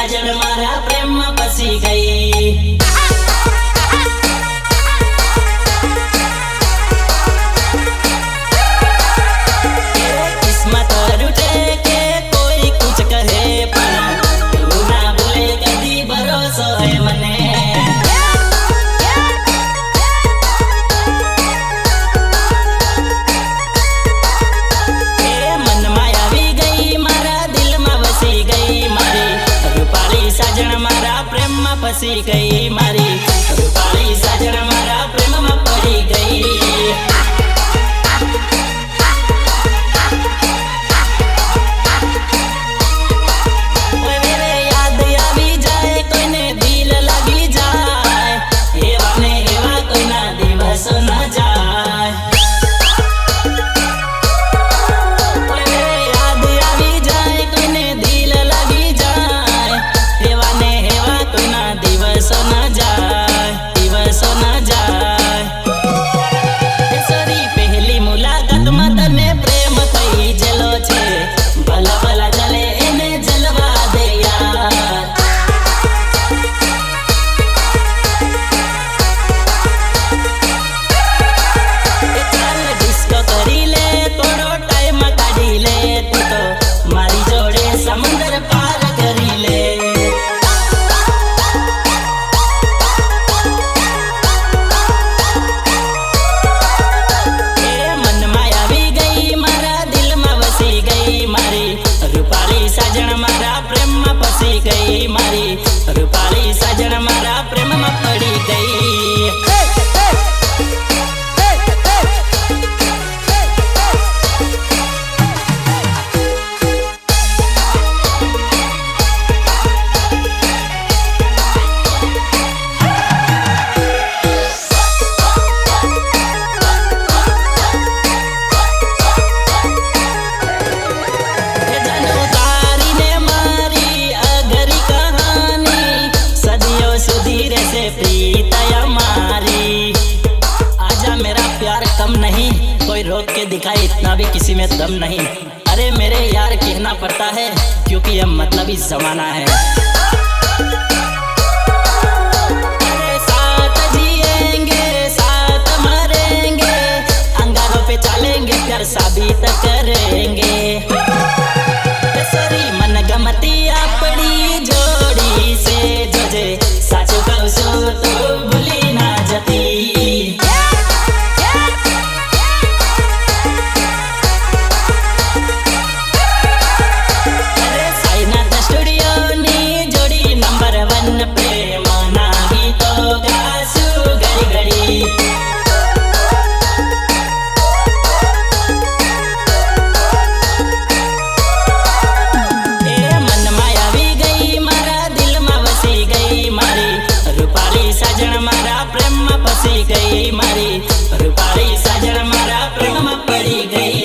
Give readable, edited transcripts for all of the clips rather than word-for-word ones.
साजन मारा प्रेम में फसी गई। किस्मत रूठे के कोई कुछ कहे पर तू ना भूले कदी भरोसा है मने। फसी गई मारी रूपाली साजन मारा प्रेम में पड़ी गई। मेरे याद आवी जाए कोई ने दिल लगी जाए एवा ने एवा कोई ना दिवस न जाए। मेरे याद आवी जाए कोई ने दिल लगी जाए एवा ने एवा कोई ना दिवस न जाए दिवस न जाए। तेरी पहली मुलाकात में तने प्रेम थई जलो छे भला भला चले एने जलवा दे यार। चल डिस्को करी ले थोड़ो टाइम काढ़ी ले तू तो मारी जोड़े समुंदर पार करी ले। रूपाली साजन मारा प्रेम में फसी गई मारी रूपाली साजन मारा प्रेम में पड़ी गई। नहीं कोई रोक के दिखाए इतना भी किसी में दम नहीं। अरे मेरे यार कहना पड़ता है क्योंकि यह मतलबी जमाना है। अरे साथ जिएंगे साथ मरेंगे अंगारों पे चलेंगे प्यार साबित करेंगे। सरी मन गमती अपनी जोड़ी से जोजे साचो कहूं तो भूली ना जती। गई मारी रूपाली साजन मारा प्रेम में पड़ी गई।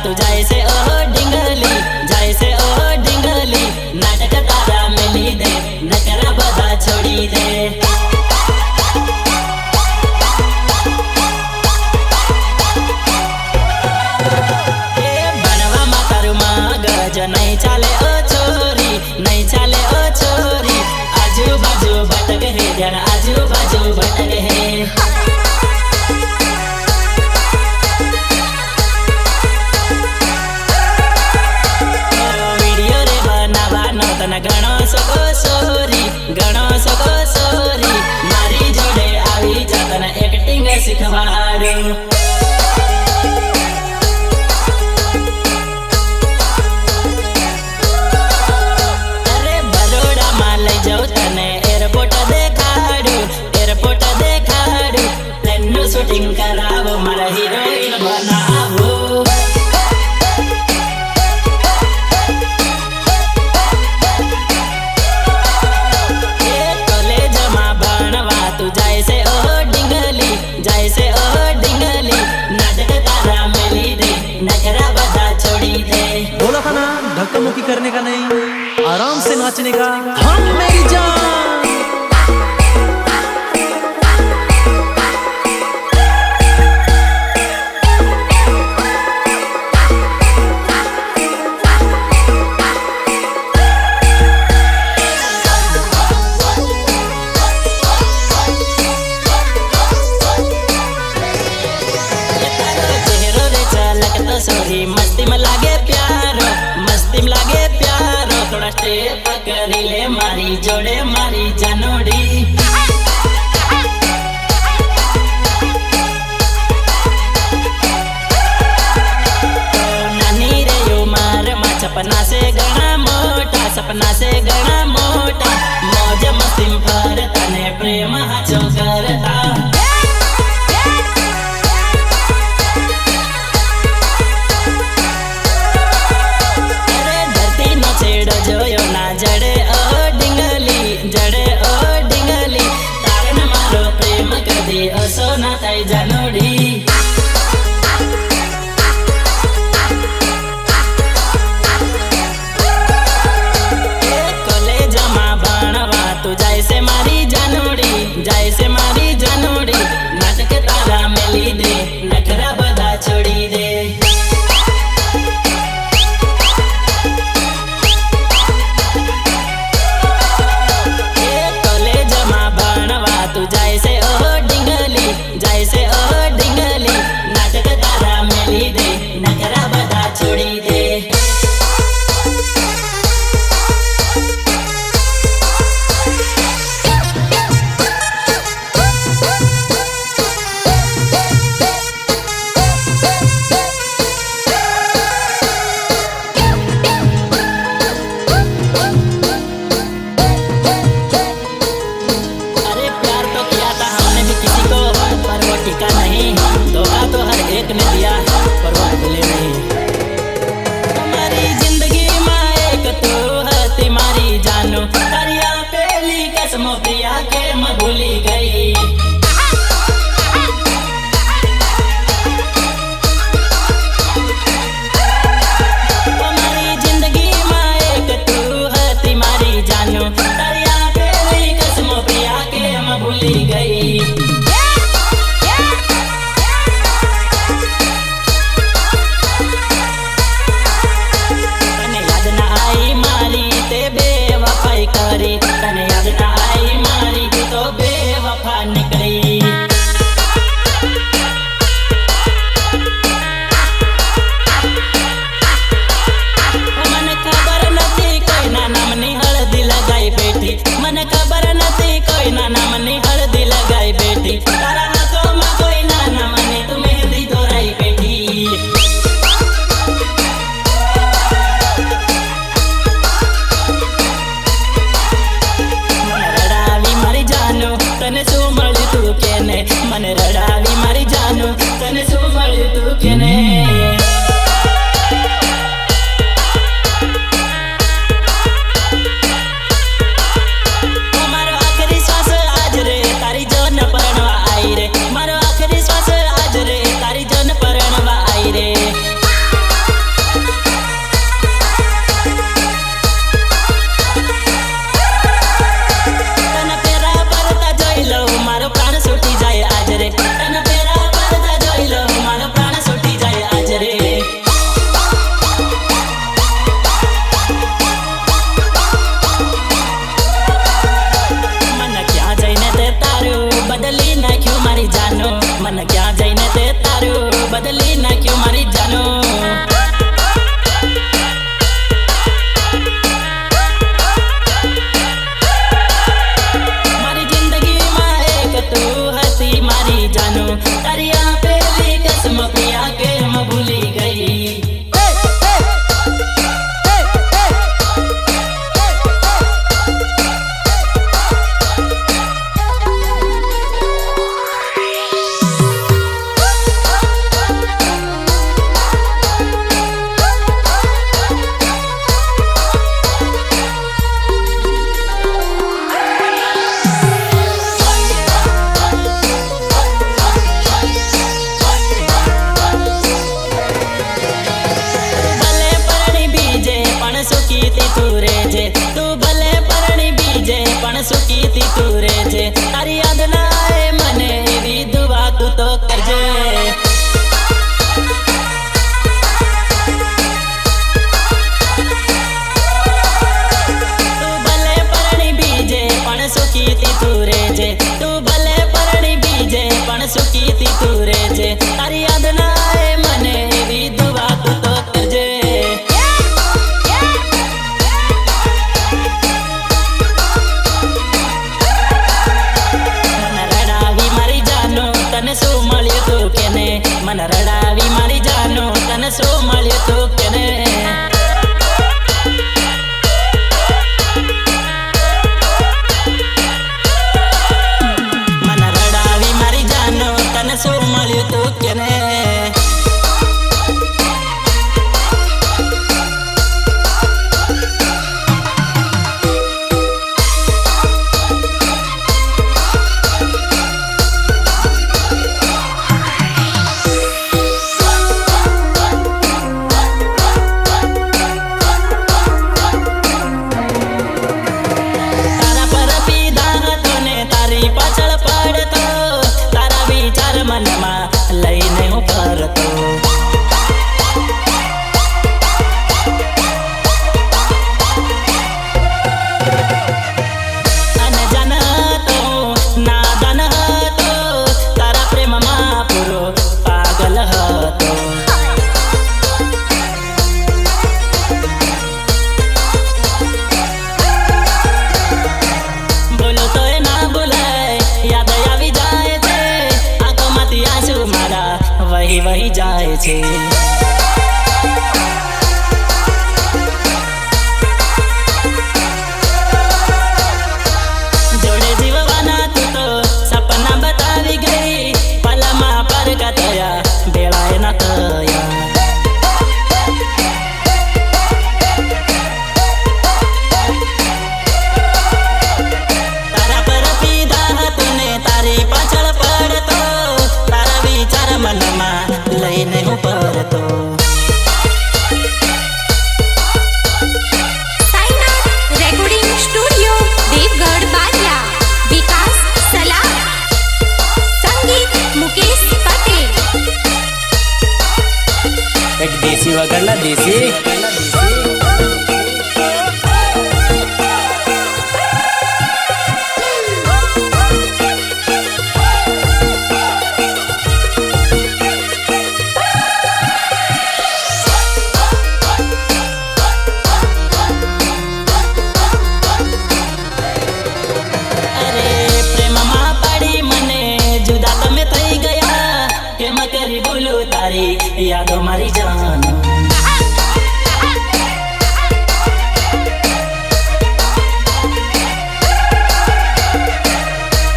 तू जैसे ओ डिंगली जैसे ओ डिंगली नाटक तारा मिली दे नकरा बदा छोड़ी दे। बनवा मातारू मगज नहीं चाले ओ छोरी नहीं चाले ओ छोरी आजू बाजू भटक है ध्यान आजू बाजू भटक है। घणो सगो सोरी मारी जोड़े आवी जातन एक्टिंग शिखवाड़ो। अरे बरोड़ा में लई जाऊ तने एयरपोर्ट देखाड़ू प्लेन नु शूटिंग करावो मारा हीरोइन बनावो। जैसे ओ डिंगली करने का नहीं, आराम से नाचने का। हम मेरी जान सोरी मस्ती में लागे प्यारो, मस्ती में लागे प्यारो। थोड़ा स्टेप करी ले मारी जोड़े मारी जानोड़ी। नानी रे उमर मा सपना से घना मोटा, सपना से घना मोटा। मौज मस्ती में फरता ने प्रेम हाचो करता। जोयो ना जड़े ओ डिंगली, जड़े ओ डिंगली। तारे न मारो प्रेम कदी ओ सोना ताई जानोड़ी। कॉलेज मा भणवा तू जाय से मारी जानोड़ी, जाय से मारी जानोड़ी। नाटक तारा मेली दे, नखरा बधा छोड़ी दे। जैसे ओ डिंगली नाटक तारा मेली दे, नखरा बधा छोड़ी दे। अरे प्यार तो किया था हमने भी किसी को, पर वो टिका नहीं। धोखा तो हर एक ने दिया, पर वो भूले नहीं। तुम्हारी जिंदगी में एक तू है तुम्हारी जानो। दरिया पहली कसमों प्रिया के मैं भूली गई। तुम्हारी जिंदगी में एक तू है तुम्हारी जानो। दरिया पहली कसमों प्रिया के मैं भूली गई। तने याद ना आई मारी की तो बेवफा निकली। मन खबर नथी कोई ना नामनी हल्दी लगाई बैठी। मन खबर नथी कोई ना नामनी हल्दी लगाई बैठी। तारा हाथों में कोई ना नामनी तू मेहंदी दोराई बैठी। तने सु मळ्यु तू केने, मने रडावी मारी जानो। तने सु मळ्यु तू केने। मारो आखरी श्वास आज रे तारी जान परણવા आई रे। मारो आखरी श्वास आज रे तारी जान परणવા आई रे। प्राण छूटी जाए आज रे, तन पेरा परदा जोई लो मारो प्राण छूटी जाए आज रे। मन क्या जईने ते तारू बदली ना क्यों मारी जानो। मन क्या जईने ते तारू बदली ना क्यों मारी जानो। तू हसी मारी जानो। दरिया पहली कसम प्रिया के मैं भूली गई। मन रड़ावी मारी जानो तन सो मळ्यो तो केने मन रड़ावी मारी जानो तन सो मळ्यो तो केने वही जाए छे जोड़े जीववाना तू तो सपना बतावी गई पलमा पर कतया बेड़ाए न तया तारा पर पीदा तूने तारी पाछळ पड़तो तारा विचार मनमा लईने हूँ पर तो रेकॉर्डिंग स्टूडियो देवगढ़ बारिया विकास सलाह संगीत मुकेश पटेल एक देसी वगैरह देसी यादों मारी जान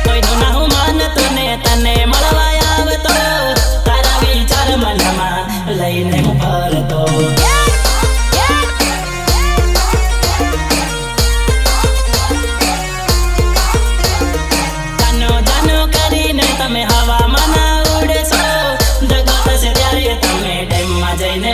कोई नो ना हूँ मान तूने तने मळवाया आवतो तारा विचार मनमा लईने हूँ फरतो जानो जानो करीने तमे हवा मना उड़े सो जगत से त्यारे तमे डेम में जईने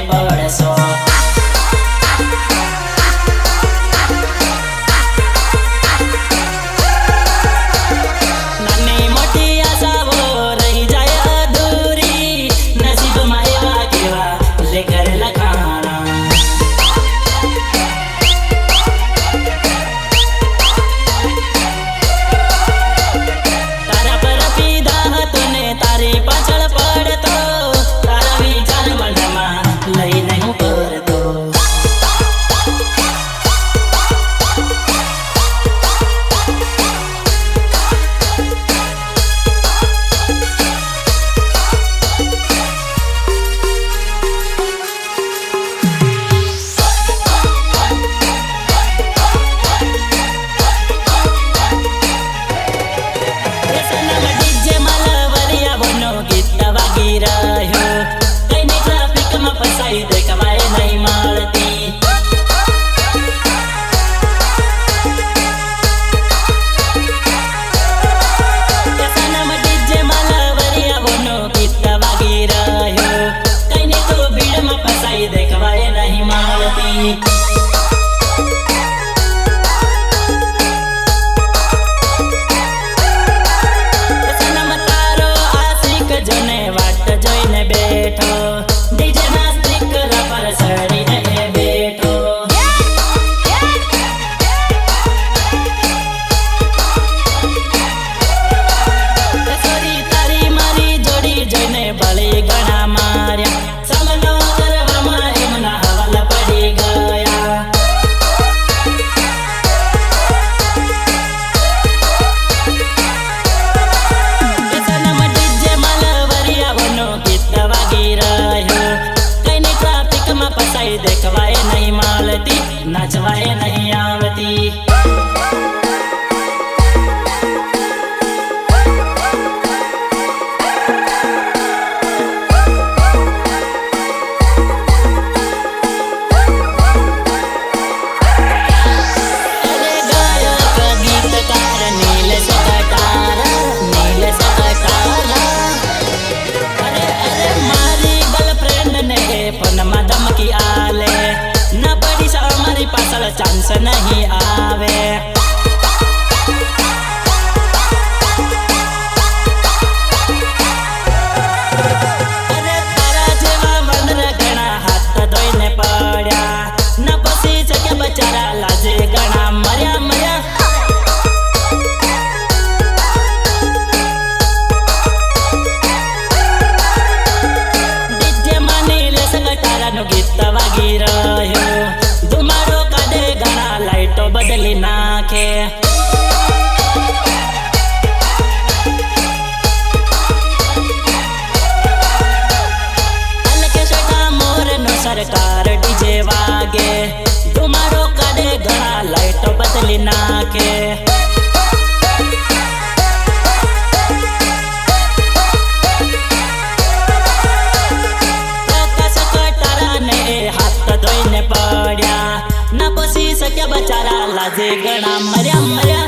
બચારા લાજે ઘણા મર્યા મર્યા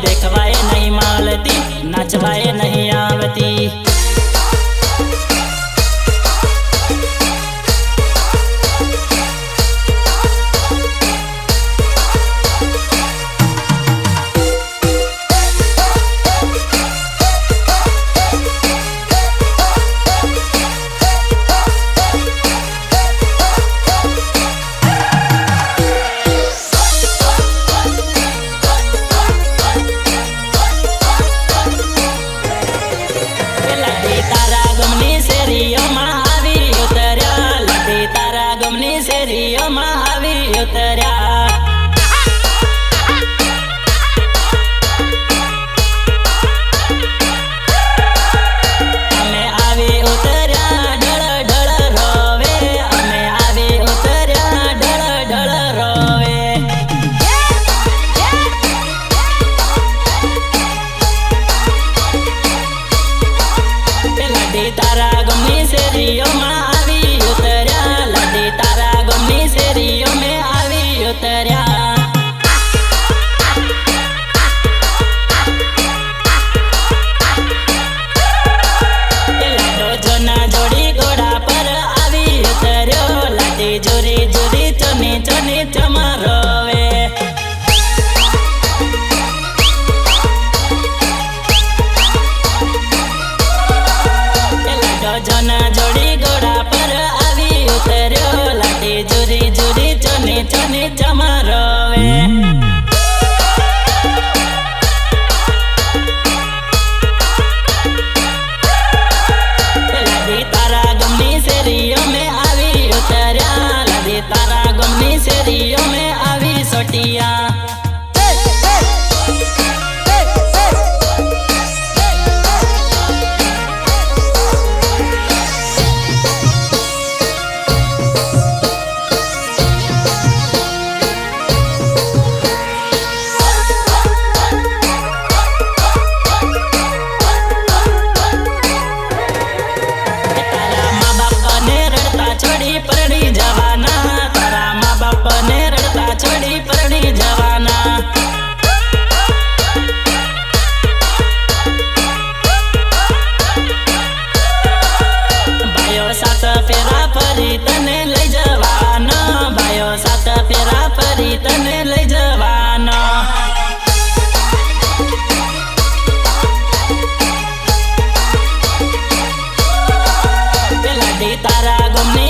देखवाए नहीं मालती नाचवाए नहीं आवती तारा गमनी सेरियो में आवी उतर्या लाडी तारा गमनी सेरियो में आवी उतर्या लाडो जोना जोड़ी घोड़ा पर आवी उतर्यो लाडी जोरी जोरी चोनी चोनी चमरोवे जना जोड़ी घोड़ा पर आवी उतर्यो लाडी जुरी जुरी चोनी चोनी चमरोवे लाडी तारा गमनी सेरियो में आवी उतर्या लाडी तारा गमनी सेरियो में आवी सोटिया परणी जवाना तारा माँ बाप ने रड़ता छोड़ी परणी जवाना बायो सात फेरा फरी तने लई जवाना बायो सात फेरा फरी तने लई जवाना लाडी तारा गमनी